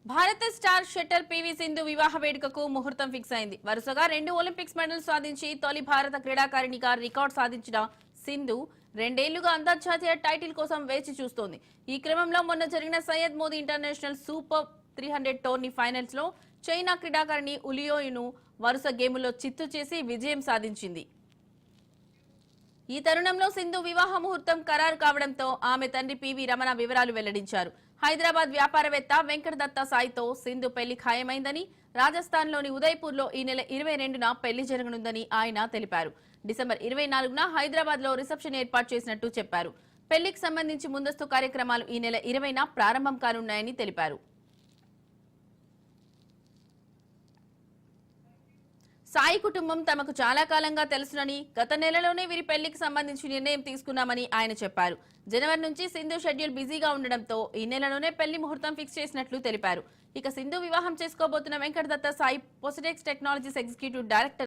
భారత star shutter PV Sindhu వివాహ వేడుకకు ముహూర్తం ఫిక్స్ అయింది. వరుసగా 2 ఒలింపిక్స్ మెడల్ సాధించి తొలి భారత క్రీడాకారిణిగా రికార్డు సాధించిన సింధు రెండేళ్లుగా అంతర్జాతీయ టైటిల్ కోసం వేచి చూస్తోంది. ఈ క్రమంలో మొన్న జరిగిన Syed Modi international super 300 tourney finals లో చైనా క్రీడాకారిణి ఉలియోయును వరుస గేముల్లో చిత్తు చేసి విజయం సాధించింది. ఈ తరుణంలో సింధు వివాహ ముహూర్తం ఖరారు కావడంతో ఆమె తండ్రి పివి రమణ వివరాలు వెల్లడించారు. హైదరాబాద్ వ్యాపారవేత్త వెంకట దత్త సాయితో సింధు పెళ్లి ఖాయమైందని, రాజస్థాన్లోని ఉదయ్పూర్లో ఈ నెల 22న పెళ్లి జరగనుందని ఆయన తెలిపారు. డిసెంబర్ 24న హైదరాబాద్లో రిసెప్షన్ ఏర్పాటు చేసినట్టు చెప్పారు. పెళ్లికి సంబంధించి ముందస్తు కార్యక్రమాలు ఈ నెల 20న ప్రారంభం కానున్నాయని తెలిపారు. సాయి కుటుంబం తమకు చాలా కాలంగా తెలుసునని, గత నెలలోనే వీరి పెళ్లికి సంబంధించి నిర్ణయం తీసుకున్నామని ఆయన చెప్పారు. జనవరి నుంచి సింధు షెడ్యూల్ బిజీగా ఉండడంతో ఈ నెలలోనే పెళ్లి ముహూర్తం ఫిక్స్ చేసినట్లు తెలిపారు. ఇక సింధు వివాహం చేసుకోబోతున్న Venkata Datta Sai Posidex technologies executive director